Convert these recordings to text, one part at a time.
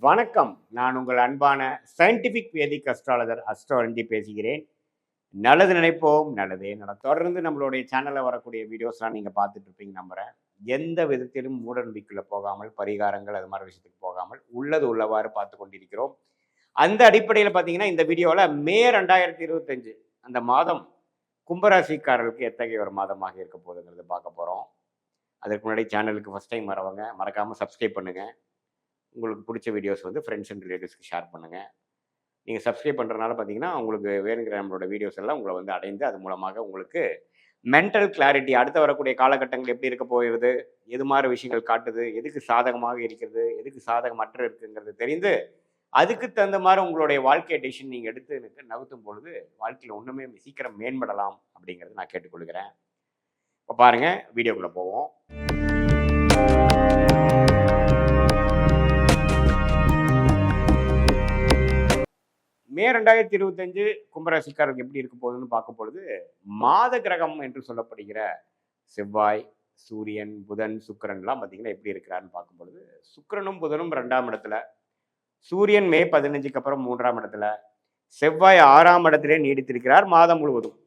வணக்கம். நான் உங்கள் அன்பான சயின்டிஃபிக் வேதிக் அஸ்ட்ராலஜர் அஸ்ட்ரோரஞ்சி பேசுகிறேன். நல்லது நினைப்போம், நல்லதே நடக்கும். தொடர்ந்து நம்மளுடைய சேனல்ல வரக்கூடிய வீடியோஸ்லாம் நீங்க பார்த்துட்டு இருப்பீங்க நம்புறேன். எந்த விதத்திலும் மூட நம்பிக்கைக்குள்ள போகாமல், பரிகாரங்கள் அது மாரி விஷயத்துக்கு போகாமல், உள்ளது உள்ளவாறு பார்த்துக் கொண்டிருக்கிறோம். அந்த அடிப்படையில பார்த்தீங்கன்னா, இந்த வீடியோல மே 2025 அந்த மாதம் கும்பராசிக்காரர்களுக்கு எத்தகைய ஒரு மாதமாக இருக்க போகுதுங்கிறத பார்க்க போறோம். அதற்கு முன்னாடி சேனலுக்கு ஃபர்ஸ்ட் டைம் வரவங்க மறக்காம சப்ஸ்கிரைப் பண்ணுங்க. உங்களுக்கு பிடிச்ச வீடியோஸ் வந்து ஃப்ரெண்ட்ஸ் அண்ட் ரிலேட்டிவ்ஸ்க்கு ஷேர் பண்ணுங்கள். நீங்கள் சப்ஸ்கிரைப் பண்ணுறதுனால பார்த்தீங்கன்னா உங்களுக்கு வேணுங்கிற நம்மளோட வீடியோஸ் எல்லாம் உங்களை வந்து அடைந்து அது மூலமாக உங்களுக்கு மென்டல் கிளாரிட்டி அடுத்து வரக்கூடிய காலகட்டங்கள் எப்படி இருக்க போகிறது, எது மாதிரி விஷயங்கள் காட்டுது, எதுக்கு சாதகமாக இருக்கிறது, எதுக்கு சாதகமற்ற இருக்குங்கிறது தெரிந்து அதுக்கு தகுந்த மாதிரி உங்களுடைய வாழ்க்கை டெசிஷன் நீங்கள் எடுத்து நகர்த்தும் பொழுது வாழ்க்கையில் ஒன்றுமே சீக்கிரம் மேம்படலாம் அப்படிங்கிறது நான் கேட்டுக்கொள்கிறேன். இப்போ பாருங்கள், வீடியோக்குள்ளே போவோம். மே 2025 கும்பராசிக்காரருக்கு எப்படி இருக்க போகுதுன்னு பார்க்கும் பொழுது, மாத கிரகம் என்று சொல்லப்படுகிற செவ்வாய், சூரியன், புதன், சுக்கிரன்லாம் பார்த்தீங்கன்னா எப்படி இருக்கிறாருன்னு பார்க்கும் பொழுது, சுக்கிரனும் புதனும் 2ஆம் இடத்துல, சூரியன் மே 15க்கு அப்புறம் 3ஆம் இடத்துல, செவ்வாய் 6ஆம் இடத்திலே நீடித்திருக்கிறார் மாதம் முழுவதும்.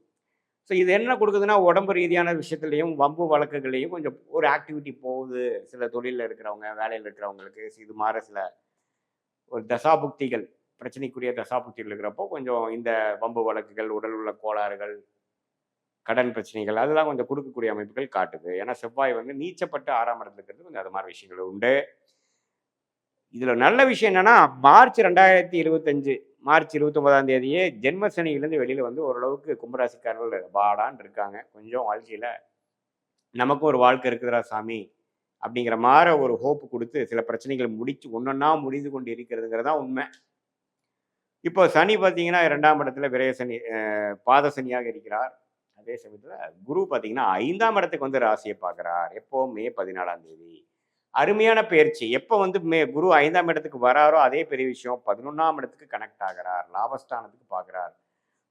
ஸோ இது என்ன கொடுக்குதுன்னா, உடம்பு ரீதியான விஷயத்துலையும் வம்பு வழக்குகளையும் கொஞ்சம் ஒரு ஆக்டிவிட்டி போகுது. சில தொழிலில் இருக்கிறவங்க, வேலையில் இருக்கிறவங்களுக்கு இது மாதிரி சில ஒரு தசாபுக்திகள் பிரச்சனைக்குரிய தசாபுக்திகள் இருக்கிறப்போ கொஞ்சம் இந்த வம்பு வழக்குகள், உடல் உள்ள கோளாறுகள், கடன் பிரச்சனைகள் அதெல்லாம் கொஞ்சம் கொடுக்கக்கூடிய அமைப்புகள் காட்டுது. ஏன்னா செவ்வாய் வந்து நீச்சப்பட்டு 6ஆம் இடத்துல இருக்கிறது கொஞ்சம் அது மாதிரி விஷயங்கள் உண்டு. இதுல நல்ல விஷயம் என்னன்னா, மார்ச் 2025 மார்ச் 29ஆம் தேதியே ஜென்ம சனியிலேருந்து வெளியில வந்து ஓரளவுக்கு கும்பராசிக்காரர்கள் பாடான்னு இருக்காங்க. கொஞ்சம் வாழ்க்கையில நமக்கும் ஒரு வாழ்க்கை இருக்குதுடா சாமி அப்படிங்கிற மாதிரி ஒரு ஹோப்பு கொடுத்து சில பிரச்சனைகள் முடிச்சு ஒன்னொன்னா முடிந்து கொண்டு இருக்கிறதுங்கிறதா உண்மை. இப்போ சனி பார்த்தீங்கன்னா 2ஆம் இடத்துல விரய சனி, பாத சனியாக இருக்கிறார். அதே சமயத்தில் குரு பார்த்தீங்கன்னா 5ஆம் இடத்துக்கு வந்து ராசியை பார்க்குறார். எப்போ மே 14ஆம் தேதி. அருமையான பயிற்சி. எப்போ வந்து குரு 5ஆம் இடத்துக்கு வராரோ அதே பெரிய விஷயம். 11ஆம் இடத்துக்கு கனெக்ட் ஆகிறார், லாபஸ்தானத்துக்கு பார்க்குறார்.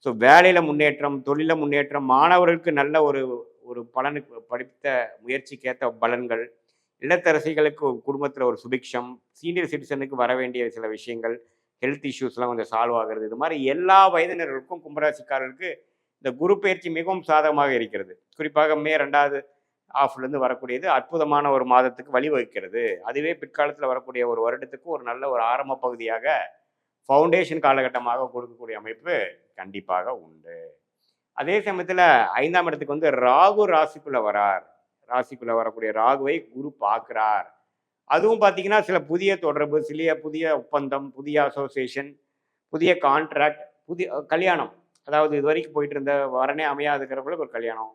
ஸோ வேலையில் முன்னேற்றம், தொழிலில் முன்னேற்றம், மாணவர்களுக்கு நல்ல ஒரு ஒரு பலனுக்கு படித்த முயற்சிக்கேற்ற பலன்கள், இல்லத்தரசிகளுக்கு குடும்பத்தில் ஒரு சுபிக்ஷம், சீனியர் சிட்டிசனுக்கு வர வேண்டிய சில விஷயங்கள், ஹெல்த் இஷ்யூஸ்லாம் கொஞ்சம் சால்வ் ஆகிறது. இது மாதிரி எல்லா வயதினர்களுக்கும் கும்பராசிக்காரர்களுக்கு இந்த குரு பயிற்சி மிகவும் சாதகமாக இருக்கிறது. குறிப்பாக மே 2வது ஆஃப்லேருந்து வரக்கூடியது அற்புதமான ஒரு மாதத்துக்கு வழிவகுக்கிறது. அதுவே பிற்காலத்தில் வரக்கூடிய ஒரு வருடத்துக்கு ஒரு நல்ல ஒரு ஆரம்ப பகுதியாக ஃபவுண்டேஷன் காலகட்டமாக கொடுக்கக்கூடிய அமைப்பு கண்டிப்பாக உண்டு. அதே சமயத்தில் 5ஆம் இடத்துக்கு வந்து ராகு ராசிக்குள்ளே வரார். ராசிக்குள்ளே வரக்கூடிய ராகுவை குரு பார்க்குறார். அதுவும் பார்த்தீங்கன்னா சில புதிய தொடர்பு, சில புதிய ஒப்பந்தம், புதிய அசோசியேஷன், புதிய கான்ட்ராக்ட், புதிய கல்யாணம். அதாவது இது வரைக்கும் போயிட்டு இருந்த வரனே அமையாதுக்கிறவங்களுக்கு ஒரு கல்யாணம்,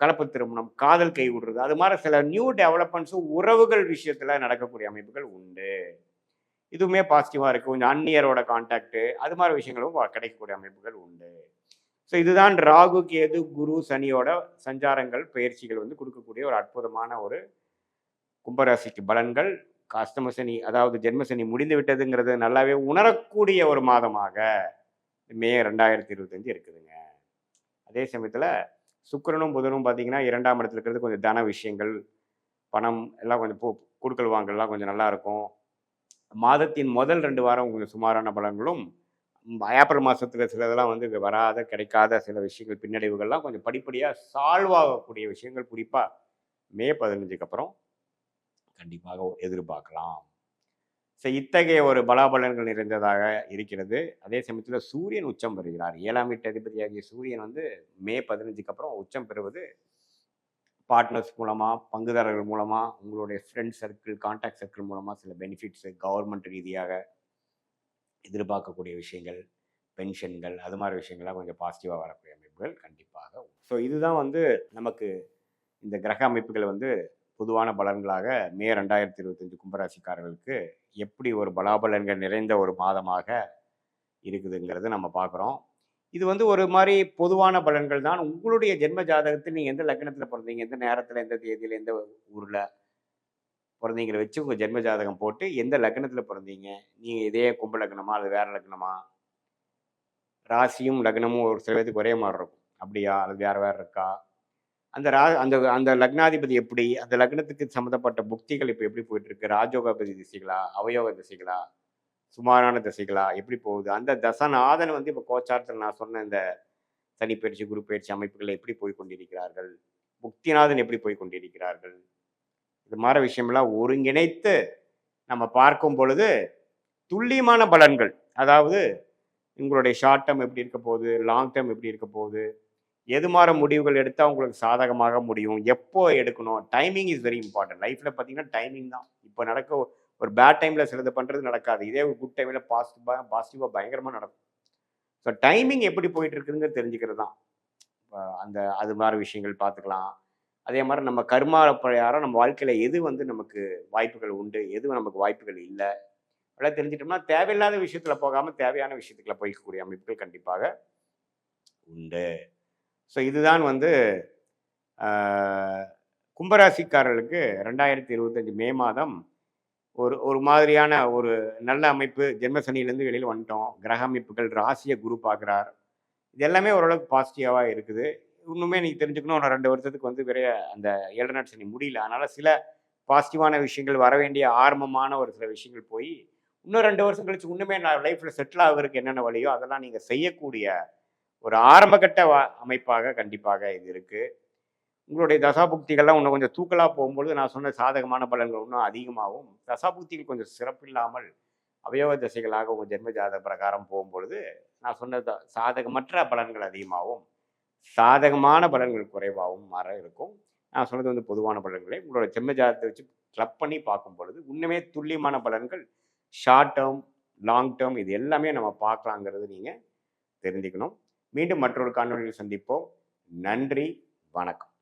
கலப்பு திருமணம், காதல் கை விடுறது, அது மாதிரி சில நியூ டெவலப்மெண்ட்ஸும் உறவுகள் விஷயத்தில் நடக்கக்கூடிய அமைப்புகள் உண்டு. இதுவுமே பாசிட்டிவாக இருக்குது. கொஞ்சம் அந்நியரோட கான்டாக்டு அது மாதிரி விஷயங்களும் கிடைக்கக்கூடிய அமைப்புகள் உண்டு. ஸோ இதுதான் ராகு, கேது, குரு, சனியோட சஞ்சாரங்கள், பயிற்சிகள் வந்து கொடுக்கக்கூடிய ஒரு அற்புதமான ஒரு கும்பராசிக்கு பலன்கள். அஷ்டம சனி அதாவது ஜென்ம சனி முடிந்து விட்டதுங்கிறது நல்லாவே உணரக்கூடிய ஒரு மாதமாக மே 2025 இருக்குதுங்க. அதே சமயத்தில் சுக்கிரனும் புதனும் பார்த்தீங்கன்னா 2ஆம் இடத்துல இருக்கிறது கொஞ்சம் தன விஷயங்கள், பணம் எல்லாம் கொஞ்சம் கொடுக்கல் வாங்கலாம் கொஞ்சம் நல்லா இருக்கும். மாதத்தின் முதல் 2 வாரம் கொஞ்சம் சுமாரான பலன்களும், ஏப்ரல் மாதத்துல சிலதெல்லாம் வந்து வராத கிடைக்காத சில விஷயங்கள் பின்னடைவுகள்லாம் கொஞ்சம் படிப்படியாக சால்வ் ஆகக்கூடிய விஷயங்கள் குறிப்பாக மே 15க்கு அப்புறம் கண்டிப்பாக எதிர்பார்க்கலாம். ஸோ இத்தகைய ஒரு பலாபலன்கள் நிறைந்ததாக இருக்கிறது. அதே சமயத்தில் சூரியன் உச்சம் பெறுகிறார். 7ஆம் வீட்டு அதிபதியாகிய சூரியன் வந்து மே 15க்கு அப்புறம் உச்சம் பெறுவது பார்ட்னர்ஸ் மூலமாக, பங்குதாரர்கள் மூலமாக, உங்களுடைய ஃப்ரெண்ட் சர்க்கிள், கான்டாக்ட் சர்க்கிள் மூலமாக சில பெனிஃபிட்ஸு, கவர்மெண்ட் ரீதியாக எதிர்பார்க்கக்கூடிய விஷயங்கள், பென்ஷன்கள் அது மாதிரி விஷயங்கள்லாம் கொஞ்சம் பாசிட்டிவாக வரக்கூடிய அமைப்புகள் கண்டிப்பாக. ஸோ இதுதான் வந்து நமக்கு இந்த கிரக அமைப்புகள் வந்து பொதுவான பலன்களாக மே 2025 கும்பராசிக்காரர்களுக்கு எப்படி ஒரு பலாபலன்கள் நிறைந்த ஒரு மாதமாக இருக்குதுங்கிறது நம்ம பார்க்குறோம். இது வந்து ஒரு மாதிரி பொதுவான பலன்கள் தான். உங்களுடைய ஜென்ம ஜாதகத்தில் நீங்கள் எந்த லக்னத்தில் பிறந்தீங்க, எந்த நேரத்தில், எந்த தேதியில், எந்த ஊரில் பிறந்தீங்கிற வச்சு உங்கள் ஜென்ம ஜாதகம் போட்டு எந்த லக்னத்தில் பிறந்தீங்க, நீங்கள் இதே கும்ப லக்னமா அல்லது வேறு லக்னமா, ராசியும் லக்னமும் ஒரு சில பேருக்கு ஒரே மாதிரி இருக்கும். அப்படியா அல்லது வேறு வேறு இருக்கா, அந்த அந்த அந்த லக்னாதிபதி எப்படி, அந்த லக்னத்துக்கு சம்மந்தப்பட்ட புக்திகள் இப்போ எப்படி போயிட்டு இருக்கு, ராஜோகாபதி திசைகளா, அவயோக திசைகளா, சுமாரான திசைகளா எப்படி போகுது? அந்த தசநாதன் வந்து இப்போ கோச்சாரத்தில் நான் சொன்ன இந்த சனி பயிற்சி, குரு பயிற்சி அமைப்புகள் எப்படி போய் கொண்டிருக்கிறார்கள்? புக்திநாதன் எப்படி போய் கொண்டிருக்கிறார்கள்? இது மாரி விஷயம்லாம் ஒருங்கிணைத்து நம்ம பார்க்கும் பொழுது, துல்லியமான பலன்கள். அதாவது உங்களுடைய ஷார்ட் டெர்ம் எப்படி இருக்க போகுது? லாங் டெர்ம் எப்படி இருக்க போகுது? எது மாரி முடிவுகள் எடுத்தா உங்களுக்கு சாதகமாக முடியும்? எப்போ எடுக்கணும்? Timing is very important. லைஃப்ல பார்த்தீங்கன்னா, டைமிங் தான். இப்போ நடக்க ஒரு பேட் டைம்ல சிலது பண்றது நடக்காது. இதே ஒரு குட் டைம்ல பாசிட்டிவா பயங்கரமா நடக்கும். ஸோ டைமிங் எப்படி போயிட்டு இருக்குதுங்கிறது தெரிஞ்சுக்கிறது தான். அந்த அது மாரி விஷயங்கள் பார்த்துக்கலாம். அதே மாரி நம்ம கர்மா பிரகாரம் நம்ம வாழ்க்கையில எது வந்து நமக்கு வாய்ப்புகள் உண்டு, எது நமக்கு வாய்ப்புகள் இல்ல. அதெல்லாம் தெரிஞ்சுட்டோம்னா, தேவையில்லாத விஷயத்துல போகாம தேவையான விஷயத்துக்குள்ள போய்க்கக்கூடிய அமைப்புகள் கண்டிப்பாக உண்டு. ஸோ இதுதான் வந்து ஆ கும்பராசிக்காரர்களுக்கு 2025 மே மாதம் ஒரு ஒரு மாதிரியான ஒரு நல்ல அமைப்பு. ஜென்ம சனியிலேருந்து வெளியில வந்துட்டோம். கிரக அமைப்புகள் ராசிய குரு பார்க்குறார். இது எல்லாமே ஓரளவுக்கு பாசிட்டிவா இருக்குது. இன்னுமே நீங்க தெரிஞ்சுக்கணும், இன்னும் 2 வருஷத்துக்கு வந்து அந்த 7 நாட் சனி முடியல. அதனால சில பாசிட்டிவான விஷயங்கள் வர வேண்டிய ஆரம்பமான ஒரு சில விஷயங்கள் போய், இன்னும் 2 வருஷம் கழிச்சு இன்னுமே நான் லைஃப்ல செட்டில் ஆகுறதுக்கு என்னென்ன வழியோ, அதெல்லாம் நீங்க செய்யக்கூடிய ஒரு ஆரம்பகட்ட அமைப்பாக கண்டிப்பாக இது இருக்கு. உங்களுடைய தசாபுக்திகள்லாம் இன்னும் கொஞ்சம் தூக்கலா போகும்பொழுது, நான் சொன்ன சாதகமான பலன்கள் இன்னும் அதிகமாகும். தசாபுக்திகள் கொஞ்சம் சிறப்பில்லாமல் அவயவ திசைகளாக உங்க ஜென்ம ஜாதக பிரகாரம் போகும்பொழுது, நான் சொன்ன சாதகமற்ற பலன்கள் அதிகமாகவும், சாதகமான பலன்கள் குறைவாகவும் மாற இருக்கும். நான் சொன்னது வந்து பொதுவான பலன்களே. உங்களோட ஜென்ம ஜாதகத்தை வச்சு கிளப் பண்ணி பார்க்கும் பொழுது, இன்னுமே துல்லியமான பலன்கள் ஷார்ட் டெர்ம், லாங் டெர்ம் இது எல்லாமே நம்ம பார்க்கலாங்கிறது நீங்க தெரிஞ்சுக்கணும். மீண்டும் மற்றொரு காணொளியில் சந்திப்போம். நன்றி, வணக்கம்.